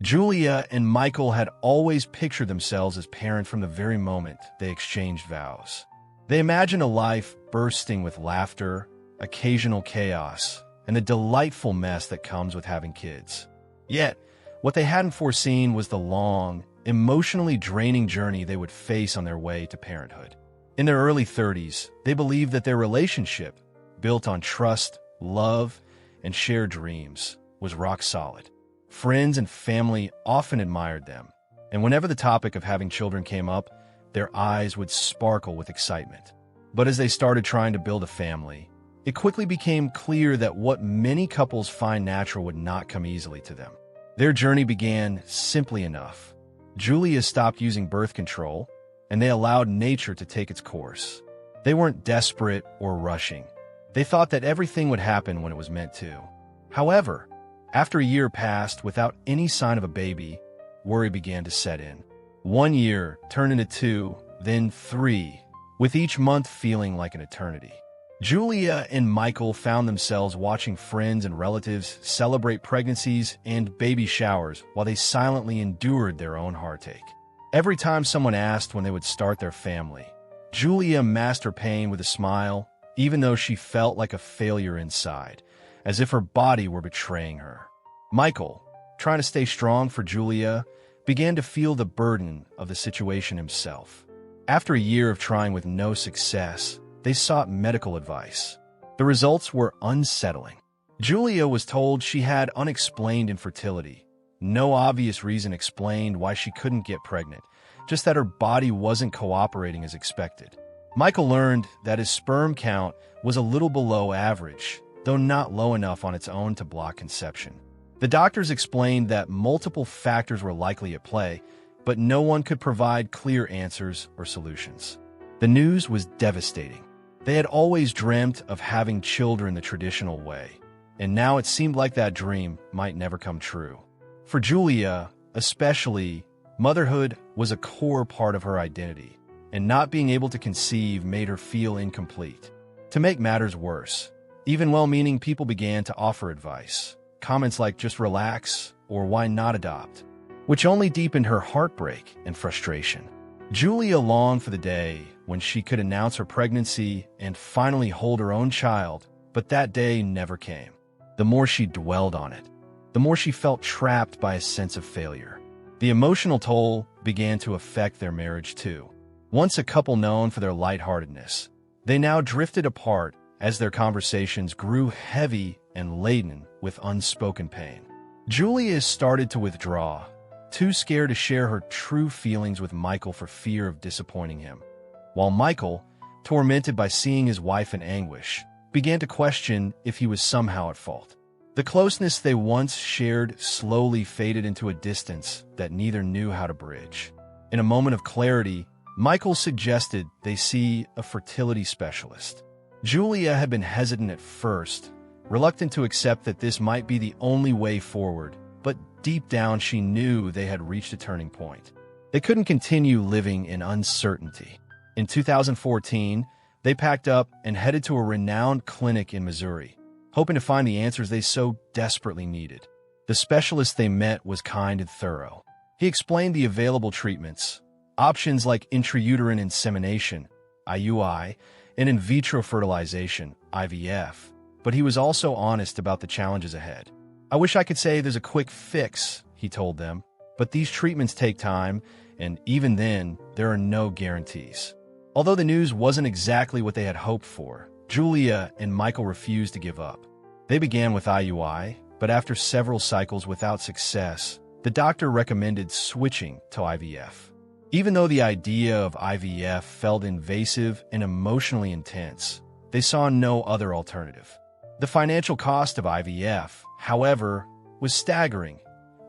Julia and Michael had always pictured themselves as parents from the very moment they exchanged vows. They imagined a life bursting with laughter, occasional chaos, and the delightful mess that comes with having kids. Yet, what they hadn't foreseen was the long, emotionally draining journey they would face on their way to parenthood. In their early 30s, they believed that their relationship, built on trust, love, and shared dreams, was rock solid. Friends and family often admired them, and whenever the topic of having children came up, their eyes would sparkle with excitement. But as they started trying to build a family, it quickly became clear that what many couples find natural would not come easily to them. Their journey began simply enough. Julia stopped using birth control, and they allowed nature to take its course. They weren't desperate or rushing. They thought that everything would happen when it was meant to. However, after a year passed without any sign of a baby, worry began to set in. 1 year turned into 2, then 3, with each month feeling like an eternity. Julia and Michael found themselves watching friends and relatives celebrate pregnancies and baby showers while they silently endured their own heartache. Every time someone asked when they would start their family, Julia masked her pain with a smile, even though she felt like a failure inside, as if her body were betraying her. Michael, trying to stay strong for Julia, began to feel the burden of the situation himself. After a year of trying with no success, they sought medical advice. The results were unsettling. Julia was told she had unexplained infertility. No obvious reason explained why she couldn't get pregnant, just that her body wasn't cooperating as expected. Michael learned that his sperm count was a little below average, though not low enough on its own to block conception. The doctors explained that multiple factors were likely at play, but no one could provide clear answers or solutions. The news was devastating. They had always dreamt of having children the traditional way, and now it seemed like that dream might never come true. For Julia, especially, motherhood was a core part of her identity, and not being able to conceive made her feel incomplete. To make matters worse, even well-meaning people began to offer advice. Comments like "just relax" or "why not adopt," which only deepened her heartbreak and frustration. Julia longed for the day when she could announce her pregnancy and finally hold her own child, but that day never came. The more she dwelled on it, the more she felt trapped by a sense of failure. The emotional toll began to affect their marriage too. Once a couple known for their lightheartedness, they now drifted apart as their conversations grew heavy and laden with unspoken pain. Julia started to withdraw, too scared to share her true feelings with Michael for fear of disappointing him, while Michael, tormented by seeing his wife in anguish, began to question if he was somehow at fault. The closeness they once shared slowly faded into a distance that neither knew how to bridge. In a moment of clarity, Michael suggested they see a fertility specialist. Julia had been hesitant at first, reluctant to accept that this might be the only way forward, but deep down she knew they had reached a turning point. They couldn't continue living in uncertainty. In 2014, they packed up and headed to a renowned clinic in Missouri, hoping to find the answers they so desperately needed. The specialist they met was kind and thorough. He explained the available treatments, options like intrauterine insemination, IUI, and in vitro fertilization, IVF, but he was also honest about the challenges ahead. "I wish I could say there's a quick fix," he told them, "but these treatments take time, and even then, there are no guarantees." Although the news wasn't exactly what they had hoped for, Julia and Michael refused to give up. They began with IUI, but after several cycles without success, the doctor recommended switching to IVF. Even though the idea of IVF felt invasive and emotionally intense, they saw no other alternative. The financial cost of IVF, however, was staggering,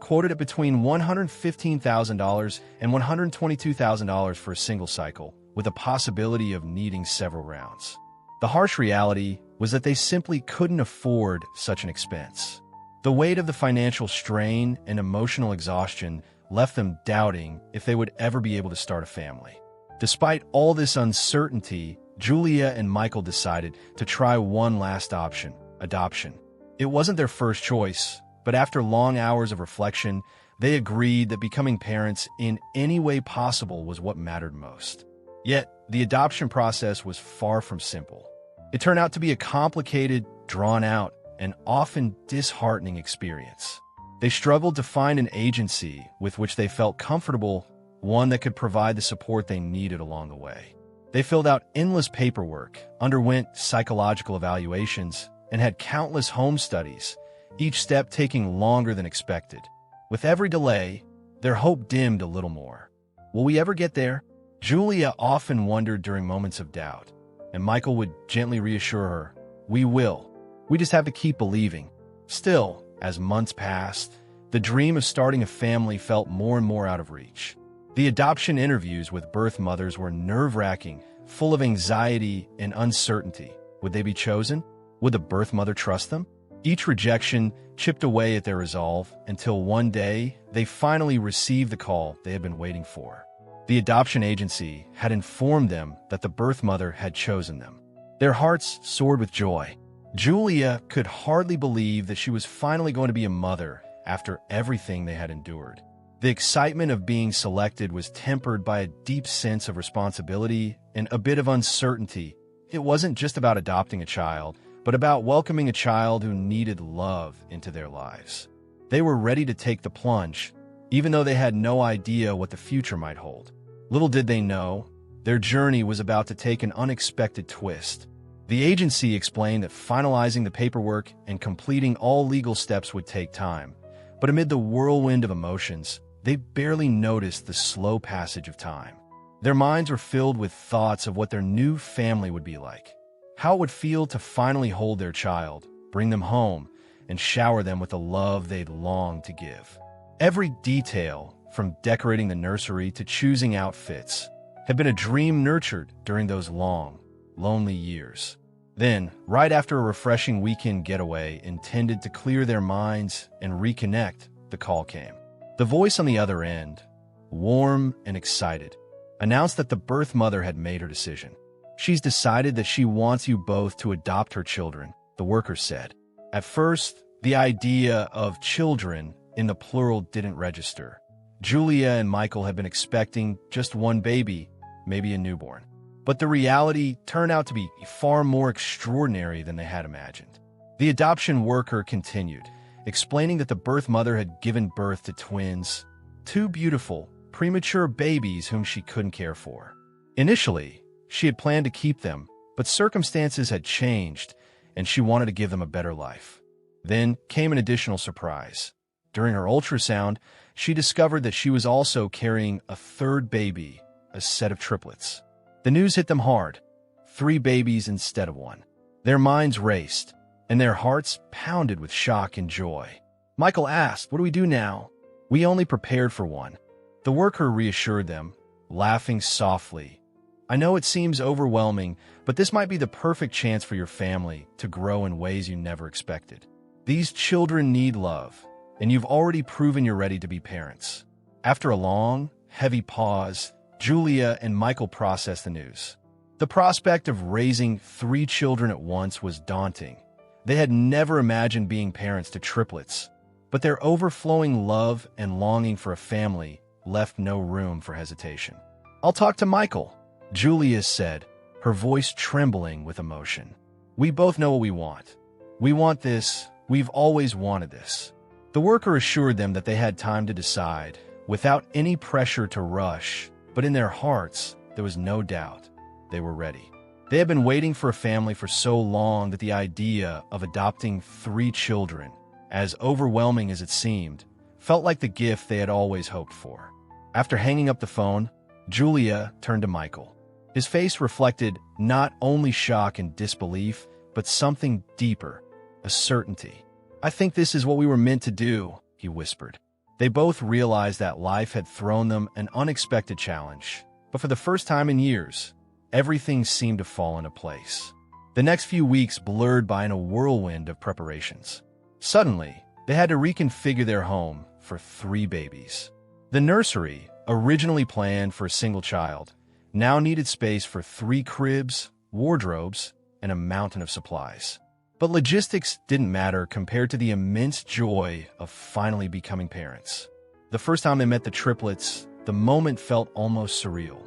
quoted at between $115,000 and $122,000 for a single cycle, with a possibility of needing several rounds. The harsh reality was that they simply couldn't afford such an expense. The weight of the financial strain and emotional exhaustion left them doubting if they would ever be able to start a family. Despite all this uncertainty, Julia and Michael decided to try one last option: adoption. It wasn't their first choice, but after long hours of reflection, They agreed that becoming parents in any way possible was what mattered most. Yet, the adoption process was far from simple. It turned out to be a complicated, drawn-out, and often disheartening experience. They struggled to find an agency with which they felt comfortable, one that could provide the support they needed along the way. They filled out endless paperwork, underwent psychological evaluations, and had countless home studies, each step taking longer than expected. With every delay, their hope dimmed a little more. Will we ever get there? Julia often wondered during moments of doubt, and Michael would gently reassure her, "We will. We just have to keep believing." Still, as months passed, the dream of starting a family felt more and more out of reach. The adoption interviews with birth mothers were nerve-wracking, full of anxiety and uncertainty. Would they be chosen? Would the birth mother trust them? Each rejection chipped away at their resolve until one day they finally received the call they had been waiting for. The adoption agency had informed them that the birth mother had chosen them. Their hearts soared with joy. Julia could hardly believe that she was finally going to be a mother after everything they had endured. The excitement of being selected was tempered by a deep sense of responsibility and a bit of uncertainty. It wasn't just about adopting a child, but about welcoming a child who needed love into their lives. They were ready to take the plunge, even though they had no idea what the future might hold. Little did they know, their journey was about to take an unexpected twist. The agency explained that finalizing the paperwork and completing all legal steps would take time, but amid the whirlwind of emotions, they barely noticed the slow passage of time. Their minds were filled with thoughts of what their new family would be like, how it would feel to finally hold their child, bring them home, and shower them with the love they'd longed to give. Every detail, from decorating the nursery to choosing outfits, had been a dream nurtured during those long, lonely years. Then, right after a refreshing weekend getaway intended to clear their minds and reconnect, the call came. The voice on the other end, warm and excited, announced that the birth mother had made her decision. "She's decided that she wants you both to adopt her children," the worker said. At first, the idea of children in the plural didn't register. Julia and Michael had been expecting just one baby, maybe a newborn. But the reality turned out to be far more extraordinary than they had imagined. The adoption worker continued, explaining that the birth mother had given birth to twins, two beautiful, premature babies whom she couldn't care for. Initially, she had planned to keep them, but circumstances had changed, and she wanted to give them a better life. Then came an additional surprise. During her ultrasound, she discovered that she was also carrying a third baby, a set of triplets. The news hit them hard. 3 babies instead of 1. Their minds raced, and their hearts pounded with shock and joy. Michael asked, "What do we do now?" "We only prepared for one." The worker reassured them, laughing softly. "I know it seems overwhelming, but this might be the perfect chance for your family to grow in ways you never expected. These children need love, and you've already proven you're ready to be parents." After a long, heavy pause, Julia and Michael processed the news. The prospect of raising 3 children at once was daunting. They had never imagined being parents to triplets, but their overflowing love and longing for a family left no room for hesitation. "I'll talk to Michael," Julia said, her voice trembling with emotion. "We both know what we want. We want this. We've always wanted this." The worker assured them that they had time to decide, without any pressure to rush, but in their hearts, there was no doubt. They were ready. They had been waiting for a family for so long that the idea of adopting 3 children, as overwhelming as it seemed, felt like the gift they had always hoped for. After hanging up the phone, Julia turned to Michael. His face reflected not only shock and disbelief, but something deeper, a certainty. "I think this is what we were meant to do," he whispered. They both realized that life had thrown them an unexpected challenge, but for the first time in years, everything seemed to fall into place. The next few weeks blurred by in a whirlwind of preparations. Suddenly, they had to reconfigure their home for 3 babies. The nursery, originally planned for a single child, now needed space for 3 cribs, wardrobes, and a mountain of supplies. But logistics didn't matter compared to the immense joy of finally becoming parents. The first time they met the triplets, the moment felt almost surreal.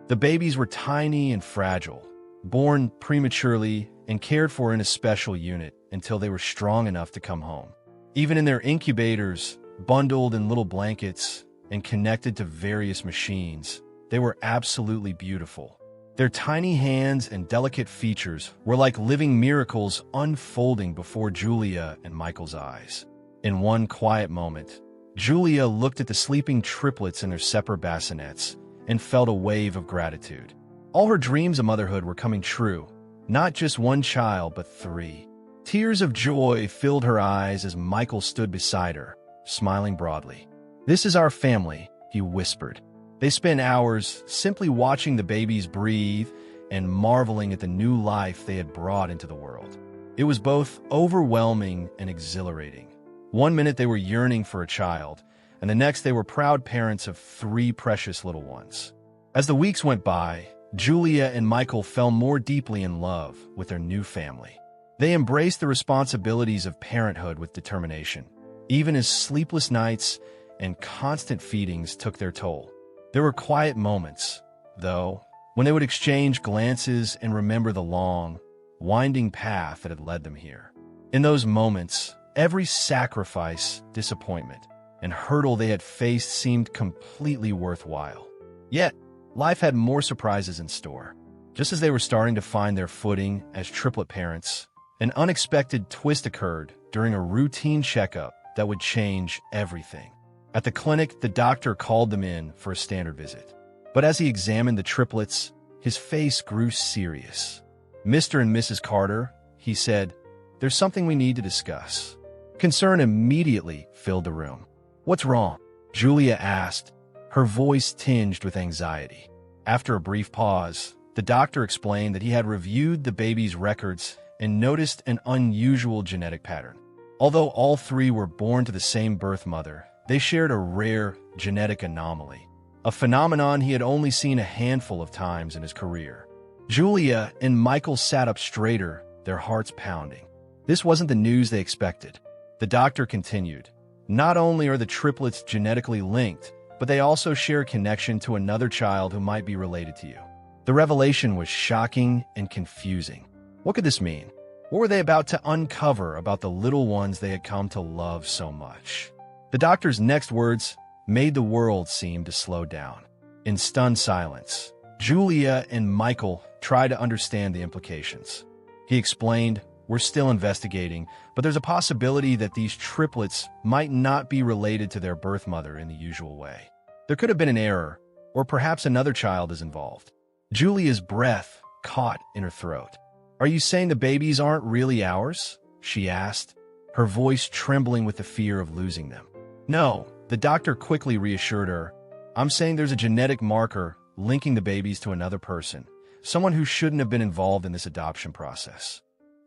The babies were tiny and fragile, born prematurely and cared for in a special unit until they were strong enough to come home. Even in their incubators, bundled in little blankets and connected to various machines, they were absolutely beautiful. Their tiny hands and delicate features were like living miracles unfolding before Julia and Michael's eyes. In one quiet moment, Julia looked at the sleeping triplets in their separate bassinets and felt a wave of gratitude. All her dreams of motherhood were coming true, not just one child, but 3. Tears of joy filled her eyes as Michael stood beside her, smiling broadly. "This is our family," he whispered. They spent hours simply watching the babies breathe and marveling at the new life they had brought into the world. It was both overwhelming and exhilarating. One minute they were yearning for a child, and the next they were proud parents of 3 precious little ones. As the weeks went by, Julia and Michael fell more deeply in love with their new family. They embraced the responsibilities of parenthood with determination, even as sleepless nights and constant feedings took their toll. There were quiet moments, though, when they would exchange glances and remember the long, winding path that had led them here. In those moments, every sacrifice, disappointment, and hurdle they had faced seemed completely worthwhile. Yet, life had more surprises in store. Just as they were starting to find their footing as triplet parents, an unexpected twist occurred during a routine checkup that would change everything. At the clinic, the doctor called them in for a standard visit. But as he examined the triplets, his face grew serious. "Mr. and Mrs. Carter," he said, "there's something we need to discuss." Concern immediately filled the room. "What's wrong?" Julia asked, her voice tinged with anxiety. After a brief pause, the doctor explained that he had reviewed the baby's records and noticed an unusual genetic pattern. Although all 3 were born to the same birth mother, they shared a rare genetic anomaly, a phenomenon he had only seen a handful of times in his career. Julia and Michael sat up straighter, their hearts pounding. This wasn't the news they expected. The doctor continued, "Not only are the triplets genetically linked, but they also share a connection to another child who might be related to you." The revelation was shocking and confusing. What could this mean? What were they about to uncover about the little ones they had come to love so much? The doctor's next words made the world seem to slow down. In stunned silence, Julia and Michael tried to understand the implications. He explained, "We're still investigating, but there's a possibility that these triplets might not be related to their birth mother in the usual way. There could have been an error, or perhaps another child is involved." Julia's breath caught in her throat. "Are you saying the babies aren't really ours?" she asked, her voice trembling with the fear of losing them. "No," the doctor quickly reassured her. "I'm saying there's a genetic marker linking the babies to another person, someone who shouldn't have been involved in this adoption process."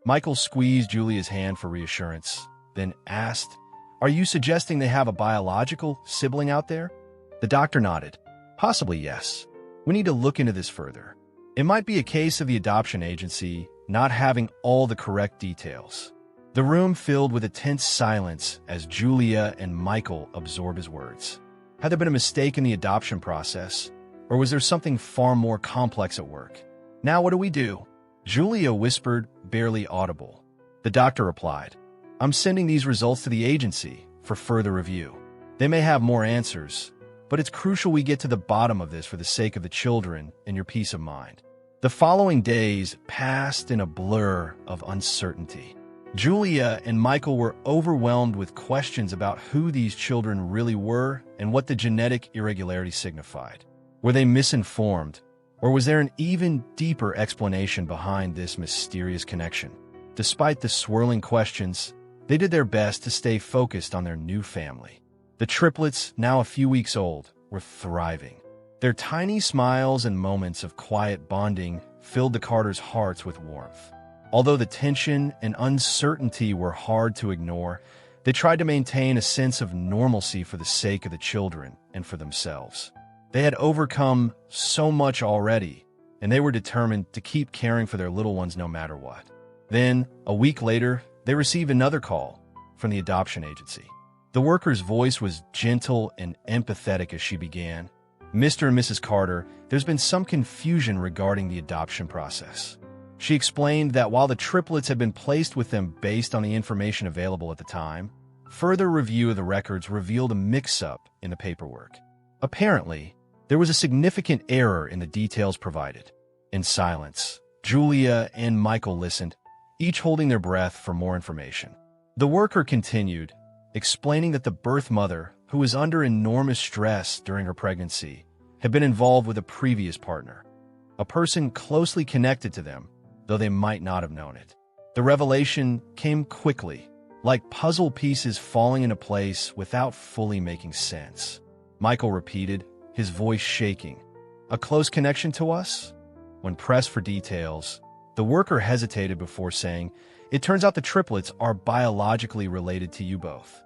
Michael squeezed Julia's hand for reassurance, then asked, "Are you suggesting they have a biological sibling out there?" The doctor nodded. "Possibly, yes. We need to look into this further. It might be a case of the adoption agency not having all the correct details." The room filled with a tense silence as Julia and Michael absorbed his words. Had there been a mistake in the adoption process, or was there something far more complex at work? "Now what do we do?" Julia whispered, barely audible. The doctor replied, "I'm sending these results to the agency for further review. They may have more answers, but it's crucial we get to the bottom of this for the sake of the children and your peace of mind." The following days passed in a blur of uncertainty. Julia and Michael were overwhelmed with questions about who these children really were and what the genetic irregularity signified. Were they misinformed, or was there an even deeper explanation behind this mysterious connection? Despite the swirling questions, they did their best to stay focused on their new family. The triplets, now a few weeks old, were thriving. Their tiny smiles and moments of quiet bonding filled the Carters' hearts with warmth. Although the tension and uncertainty were hard to ignore, they tried to maintain a sense of normalcy for the sake of the children and for themselves. They had overcome so much already, and they were determined to keep caring for their little ones no matter what. Then, a week later, they received another call from the adoption agency. The worker's voice was gentle and empathetic as she began. Mr. and Mrs. Carter, there's been some confusion regarding the adoption process. She explained that while the triplets had been placed with them based on the information available at the time, further review of the records revealed a mix-up in the paperwork. Apparently, there was a significant error in the details provided. In silence, Julia and Michael listened, each holding their breath for more information. The worker continued, explaining that the birth mother, who was under enormous stress during her pregnancy, had been involved with a previous partner, a person closely connected to them, though they might not have known it. The revelation came quickly, like puzzle pieces falling into place without fully making sense. Michael repeated, his voice shaking. A close connection to us? When pressed for details, the worker hesitated before saying, it turns out the triplets are biologically related to you both.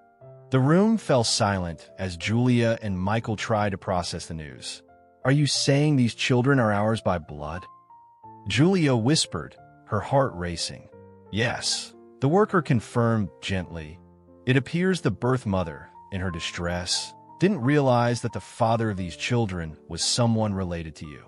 The room fell silent as Julia and Michael tried to process the news. Are you saying these children are ours by blood? Julia whispered, her heart racing. Yes, the worker confirmed gently. It appears the birth mother, in her distress, didn't realize that the father of these children was someone related to you.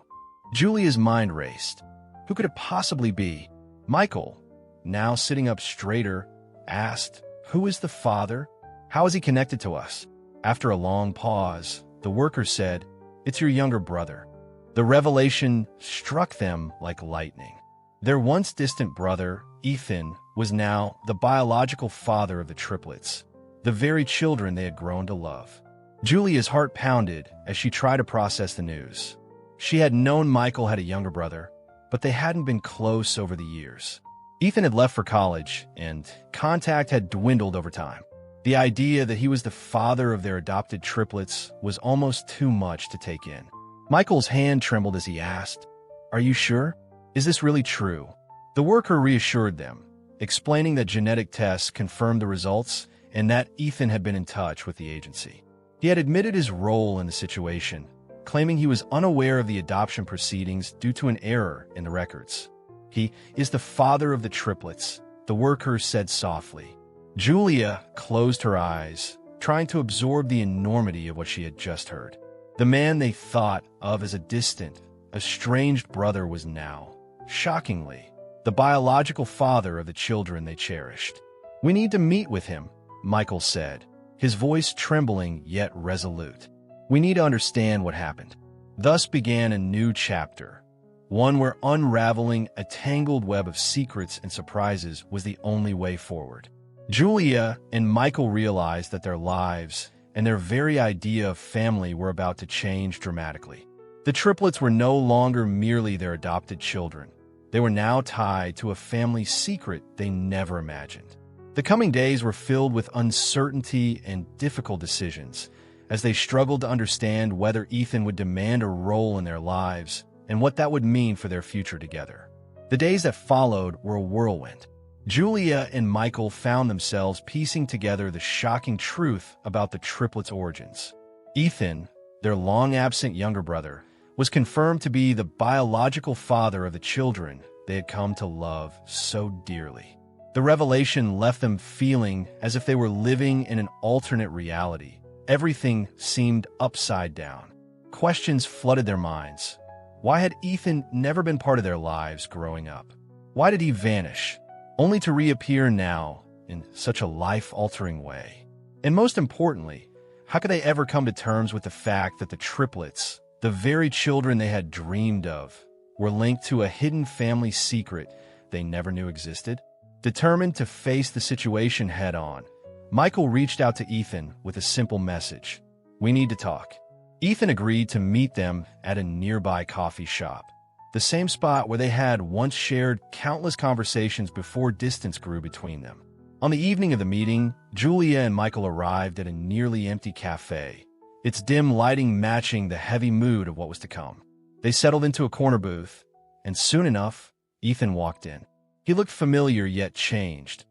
Julia's mind raced. Who could it possibly be? Michael, now sitting up straighter, asked, who is the father? How is he connected to us? After a long pause, the worker said, it's your younger brother. The revelation struck them like lightning. Their once distant brother, Ethan, was now the biological father of the triplets, the very children they had grown to love. Julia's heart pounded as she tried to process the news. She had known Michael had a younger brother, but they hadn't been close over the years. Ethan had left for college, and contact had dwindled over time. The idea that he was the father of their adopted triplets was almost too much to take in. Michael's hand trembled as he asked, are you sure? Is this really true? The worker reassured them, explaining that genetic tests confirmed the results and that Ethan had been in touch with the agency. He had admitted his role in the situation, claiming he was unaware of the adoption proceedings due to an error in the records. He is the father of the triplets, the worker said softly. Julia closed her eyes, trying to absorb the enormity of what she had just heard. The man they thought of as a distant, estranged brother was now, shockingly, the biological father of the children they cherished. We need to meet with him, Michael said, his voice trembling yet resolute. We need to understand what happened. Thus began a new chapter, one where unraveling a tangled web of secrets and surprises was the only way forward. Julia and Michael realized that their lives and their very idea of family were about to change dramatically. The triplets were no longer merely their adopted children. They were now tied to a family secret they never imagined. The coming days were filled with uncertainty and difficult decisions as they struggled to understand whether Ethan would demand a role in their lives and what that would mean for their future together. The days that followed were a whirlwind. Julia and Michael found themselves piecing together the shocking truth about the triplets' origins. Ethan, their long-absent younger brother, was confirmed to be the biological father of the children they had come to love so dearly. The revelation left them feeling as if they were living in an alternate reality. Everything seemed upside down. Questions flooded their minds. Why had Ethan never been part of their lives growing up? Why did he vanish, only to reappear now in such a life-altering way? And most importantly, how could they ever come to terms with the fact that the triplets, the very children they had dreamed of, were linked to a hidden family secret they never knew existed? Determined to face the situation head-on, Michael reached out to Ethan with a simple message. We need to talk. Ethan agreed to meet them at a nearby coffee shop, the same spot where they had once shared countless conversations before distance grew between them. On the evening of the meeting, Julia and Michael arrived at a nearly empty cafe, its dim lighting matching the heavy mood of what was to come. They settled into a corner booth, and soon enough, Ethan walked in. He looked familiar yet changed,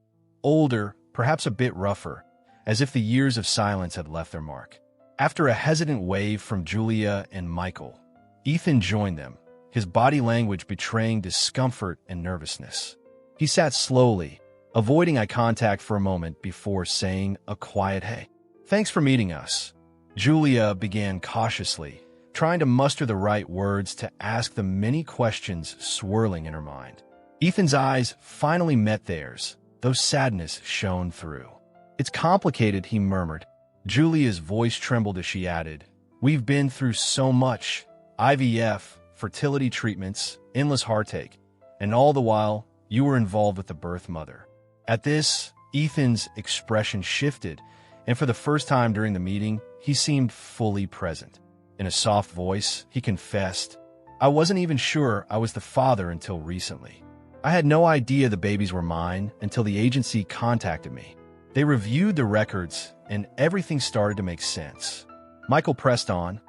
older, perhaps a bit rougher, as if the years of silence had left their mark. After a hesitant wave from Julia and Michael, Ethan joined them, his body language betraying discomfort and nervousness. He sat slowly, avoiding eye contact for a moment before saying a quiet hey. Thanks for meeting us. Julia began cautiously, trying to muster the right words to ask the many questions swirling in her mind. Ethan's eyes finally met theirs, though sadness shone through. It's complicated, he murmured. Julia's voice trembled as she added, "We've been through so much. IVF, fertility treatments, endless heartache, and all the while, you were involved with the birth mother." At this, Ethan's expression shifted, and for the first time during the meeting, he seemed fully present. In a soft voice, he confessed, "I wasn't even sure I was the father until recently. I had no idea the babies were mine until the agency contacted me. They reviewed the records, and everything started to make sense." Michael pressed on,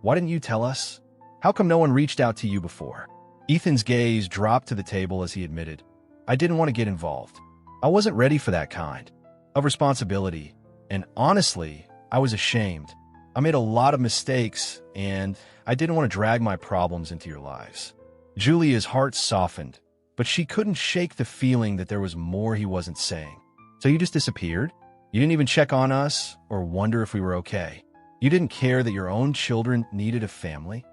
"Why didn't you tell us? How come no one reached out to you before?" Ethan's gaze dropped to the table as he admitted, "I didn't want to get involved. I wasn't ready for that kind of responsibility, and honestly, I was ashamed. I made a lot of mistakes, and I didn't want to drag my problems into your lives." Julia's heart softened, but she couldn't shake the feeling that there was more he wasn't saying. "So you just disappeared? You didn't even check on us or wonder if we were okay? You didn't care that your own children needed a family?"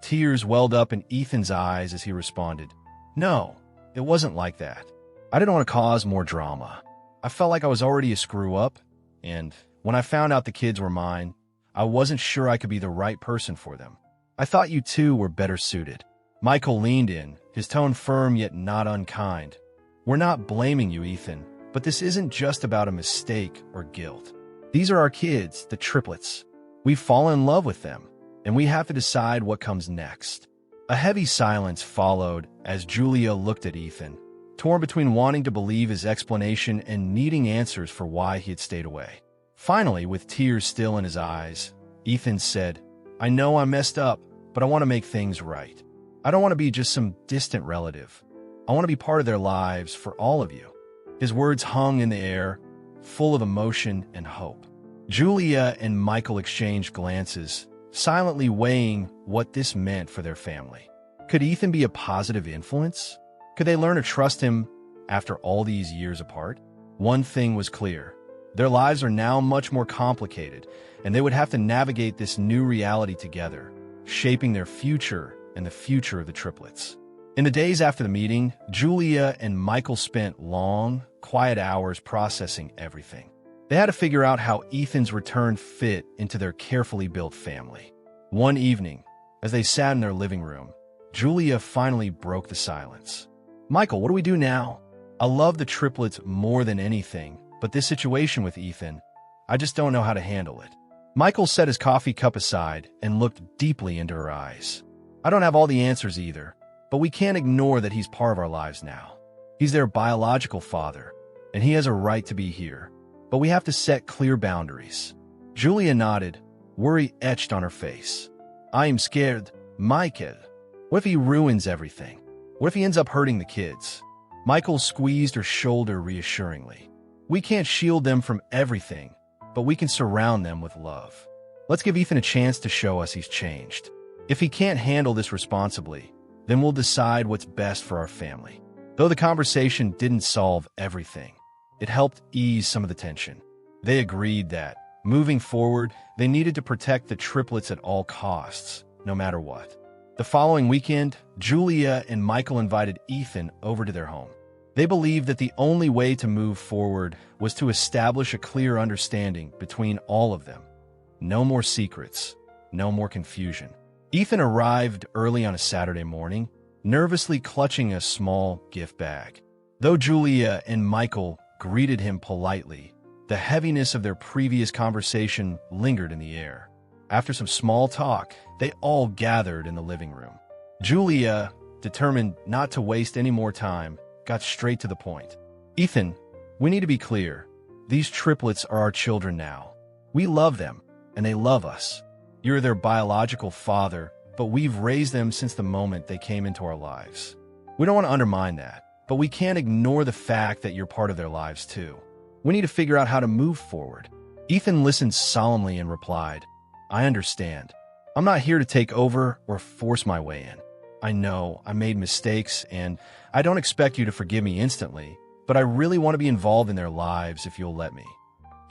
Tears welled up in Ethan's eyes as he responded, "No, it wasn't like that. I didn't want to cause more drama. I felt like I was already a screw-up, and when I found out the kids were mine, I wasn't sure I could be the right person for them. I thought you two were better suited." Michael leaned in, his tone firm yet not unkind. "We're not blaming you, Ethan, but this isn't just about a mistake or guilt. These are our kids, the triplets. We've fallen in love with them, and we have to decide what comes next." A heavy silence followed as Julia looked at Ethan, torn between wanting to believe his explanation and needing answers for why he had stayed away. Finally, with tears still in his eyes, Ethan said, "I know I messed up, but I want to make things right. I don't want to be just some distant relative. I want to be part of their lives for all of you." His words hung in the air, full of emotion and hope. Julia and Michael exchanged glances, silently weighing what this meant for their family. Could Ethan be a positive influence? Could they learn to trust him after all these years apart? One thing was clear. Their lives are now much more complicated, and they would have to navigate this new reality together, shaping their future and the future of the triplets. In the days after the meeting, Julia and Michael spent long, quiet hours processing everything. They had to figure out how Ethan's return fit into their carefully built family. One evening, as they sat in their living room, Julia finally broke the silence. "Michael, what do we do now? I love the triplets more than anything, but this situation with Ethan, I just don't know how to handle it." Michael set his coffee cup aside and looked deeply into her eyes. "I don't have all the answers either, but we can't ignore that he's part of our lives now. He's their biological father, and he has a right to be here, but we have to set clear boundaries." Julia nodded, worry etched on her face. "I am scared, Michael. What if he ruins everything? What if he ends up hurting the kids?" Michael squeezed her shoulder reassuringly. "We can't shield them from everything, but we can surround them with love. Let's give Ethan a chance to show us he's changed. If he can't handle this responsibly, then we'll decide what's best for our family." Though the conversation didn't solve everything, it helped ease some of the tension. They agreed that, moving forward, they needed to protect the triplets at all costs, no matter what. The following weekend, Julia and Michael invited Ethan over to their home. They believed that the only way to move forward was to establish a clear understanding between all of them. No more secrets, no more confusion. Ethan arrived early on a Saturday morning, nervously clutching a small gift bag. Though Julia and Michael greeted him politely, the heaviness of their previous conversation lingered in the air. After some small talk, they all gathered in the living room. Julia, determined not to waste any more time, got straight to the point. "Ethan, we need to be clear. These triplets are our children now. We love them, and they love us. You're their biological father, but we've raised them since the moment they came into our lives. We don't want to undermine that, but we can't ignore the fact that you're part of their lives too. We need to figure out how to move forward." Ethan listened solemnly and replied, "I understand. I'm not here to take over or force my way in. I know I made mistakes, and I don't expect you to forgive me instantly, but I really want to be involved in their lives if you'll let me."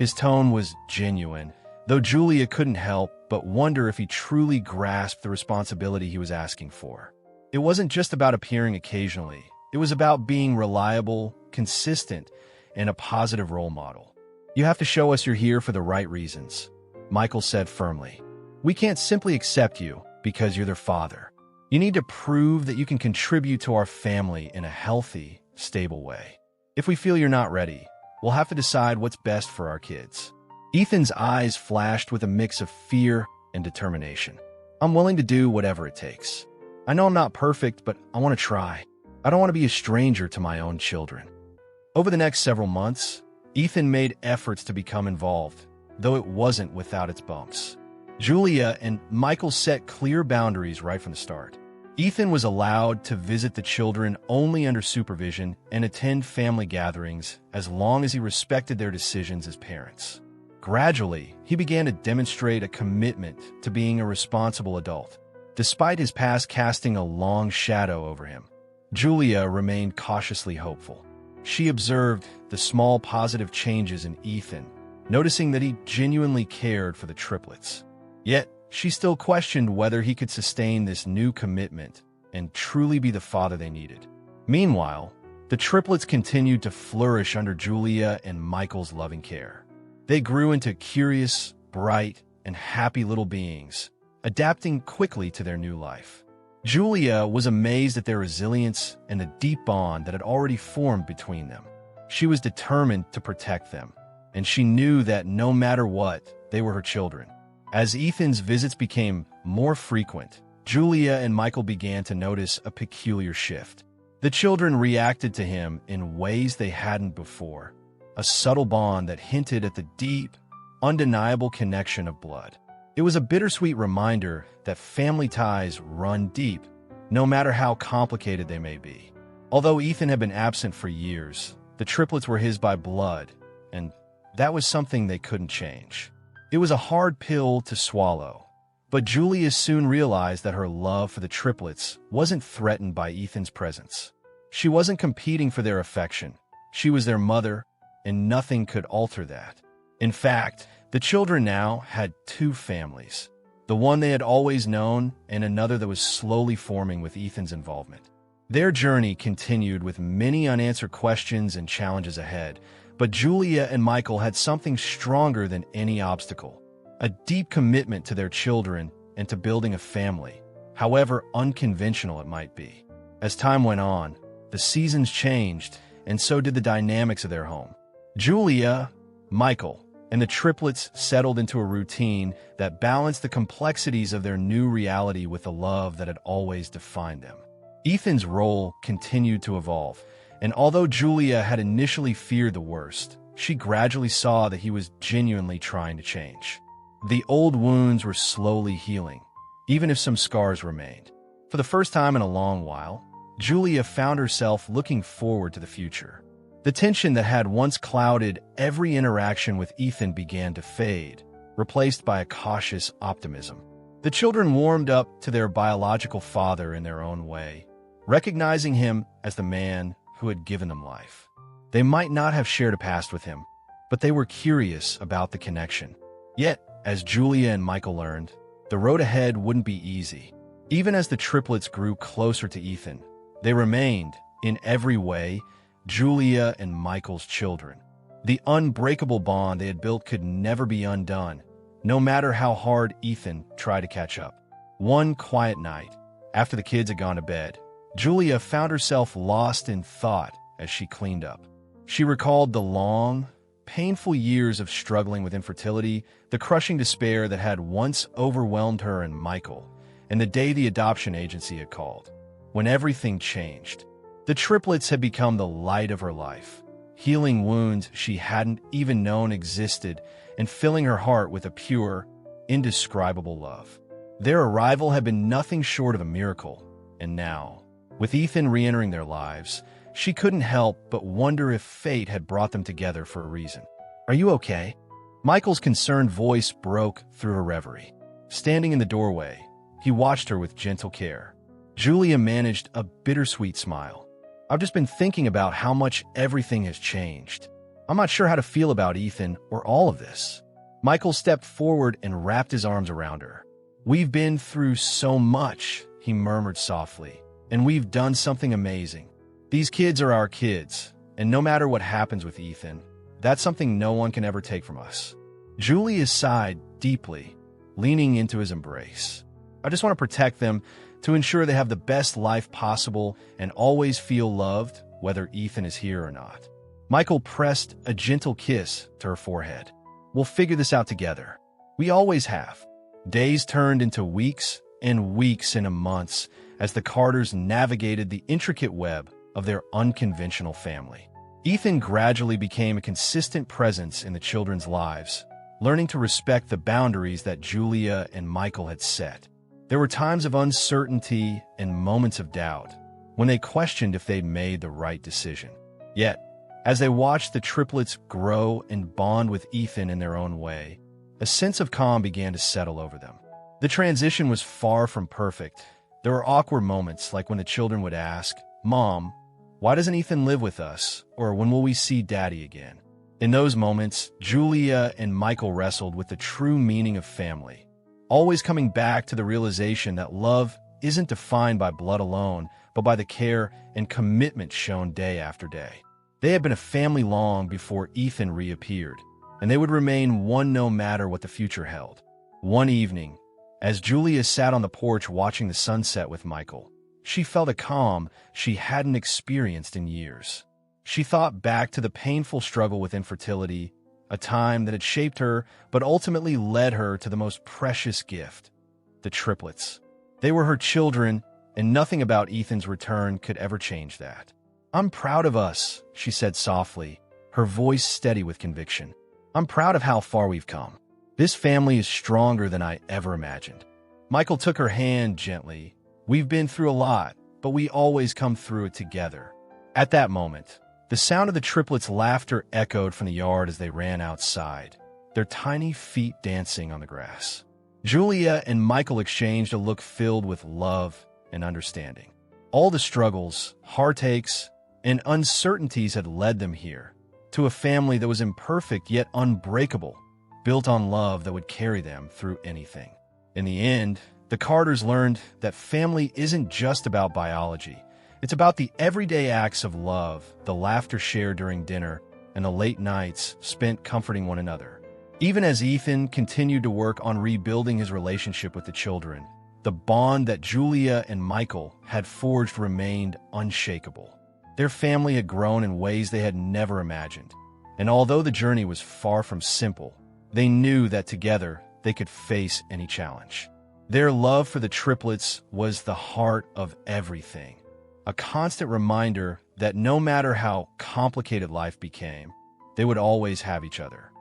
His tone was genuine, though Julia couldn't help but wonder if he truly grasped the responsibility he was asking for. It wasn't just about appearing occasionally. It was about being reliable, consistent, and a positive role model. "You have to show us you're here for the right reasons," Michael said firmly. "We can't simply accept you because you're their father. You need to prove that you can contribute to our family in a healthy, stable way. If we feel you're not ready, we'll have to decide what's best for our kids." Ethan's eyes flashed with a mix of fear and determination. "I'm willing to do whatever it takes. I know I'm not perfect, but I want to try. I don't want to be a stranger to my own children." Over the next several months, Ethan made efforts to become involved, though it wasn't without its bumps. Julia and Michael set clear boundaries right from the start. Ethan was allowed to visit the children only under supervision and attend family gatherings as long as he respected their decisions as parents. Gradually, he began to demonstrate a commitment to being a responsible adult. Despite his past casting a long shadow over him, Julia remained cautiously hopeful. She observed the small positive changes in Ethan, noticing that he genuinely cared for the triplets. Yet, she still questioned whether he could sustain this new commitment and truly be the father they needed. Meanwhile, the triplets continued to flourish under Julia and Michael's loving care. They grew into curious, bright, and happy little beings, adapting quickly to their new life. Julia was amazed at their resilience and the deep bond that had already formed between them. She was determined to protect them, and she knew that no matter what, they were her children. As Ethan's visits became more frequent, Julia and Michael began to notice a peculiar shift. The children reacted to him in ways they hadn't before, a subtle bond that hinted at the deep, undeniable connection of blood. It was a bittersweet reminder that family ties run deep, no matter how complicated they may be. Although Ethan had been absent for years, the triplets were his by blood, and that was something they couldn't change. It was a hard pill to swallow, but Julia soon realized that her love for the triplets wasn't threatened by Ethan's presence. She wasn't competing for their affection. She was their mother, and nothing could alter that. In fact, the children now had two families, the one they had always known and another that was slowly forming with Ethan's involvement. Their journey continued with many unanswered questions and challenges ahead, but Julia and Michael had something stronger than any obstacle, a deep commitment to their children and to building a family, however unconventional it might be. As time went on, the seasons changed, and so did the dynamics of their home. Julia, Michael, and the triplets settled into a routine that balanced the complexities of their new reality with the love that had always defined them. Ethan's role continued to evolve, and although Julia had initially feared the worst, she gradually saw that he was genuinely trying to change. The old wounds were slowly healing, even if some scars remained. For the first time in a long while, Julia found herself looking forward to the future. The tension that had once clouded every interaction with Ethan began to fade, replaced by a cautious optimism. The children warmed up to their biological father in their own way, recognizing him as the man who had given them life. They might not have shared a past with him, but they were curious about the connection. Yet, as Julia and Michael learned, the road ahead wouldn't be easy. Even as the triplets grew closer to Ethan, they remained, in every way, Julia and Michael's children. The unbreakable bond they had built could never be undone, no matter how hard Ethan tried to catch up. One quiet night, after the kids had gone to bed, Julia found herself lost in thought as she cleaned up. She recalled the long, painful years of struggling with infertility, the crushing despair that had once overwhelmed her and Michael, and the day the adoption agency had called, when everything changed. The triplets had become the light of her life, healing wounds she hadn't even known existed and filling her heart with a pure, indescribable love. Their arrival had been nothing short of a miracle, and now, with Ethan re-entering their lives, she couldn't help but wonder if fate had brought them together for a reason. "Are you okay?" Michael's concerned voice broke through her reverie. Standing in the doorway, he watched her with gentle care. Julia managed a bittersweet smile. "I've just been thinking about how much everything has changed. I'm not sure how to feel about Ethan or all of this. Michael stepped forward and wrapped his arms around her. We've been through so much, he murmured softly, and we've done something amazing. These kids are our kids, and no matter what happens with Ethan, that's something no one can ever take from us. Julia sighed deeply, leaning into his embrace. I just want to protect them, to ensure they have the best life possible and always feel loved, whether Ethan is here or not. Michael pressed a gentle kiss to her forehead. We'll figure this out together. We always have. Days turned into weeks and weeks into months as the Carters navigated the intricate web of their unconventional family. Ethan gradually became a consistent presence in the children's lives, learning to respect the boundaries that Julia and Michael had set. There were times of uncertainty and moments of doubt when they questioned if they'd made the right decision. Yet, as they watched the triplets grow and bond with Ethan in their own way, a sense of calm began to settle over them. The transition was far from perfect. There were awkward moments, like when the children would ask, "Mom, why doesn't Ethan live with us?" or "When will we see Daddy again?" In those moments, Julia and Michael wrestled with the true meaning of family, always coming back to the realization that love isn't defined by blood alone, but by the care and commitment shown day after day. They had been a family long before Ethan reappeared, and they would remain one no matter what the future held. One evening, as Julia sat on the porch watching the sunset with Michael, she felt a calm she hadn't experienced in years. She thought back to the painful struggle with infertility, a time that had shaped her but ultimately led her to the most precious gift, the triplets. They were her children, and nothing about Ethan's return could ever change that. "I'm proud of us," she said softly, her voice steady with conviction. "I'm proud of how far we've come. This family is stronger than I ever imagined." Michael took her hand gently. "We've been through a lot, but we always come through it together." At that moment, the sound of the triplets' laughter echoed from the yard as they ran outside, their tiny feet dancing on the grass. Julia and Michael exchanged a look filled with love and understanding. All the struggles, heartaches, and uncertainties had led them here, to a family that was imperfect yet unbreakable, built on love that would carry them through anything. In the end, the Carters learned that family isn't just about biology. It's about the everyday acts of love, the laughter shared during dinner, and the late nights spent comforting one another. Even as Ethan continued to work on rebuilding his relationship with the children, the bond that Julia and Michael had forged remained unshakable. Their family had grown in ways they had never imagined, and although the journey was far from simple, they knew that together they could face any challenge. Their love for the triplets was the heart of everything, a constant reminder that no matter how complicated life became, they would always have each other.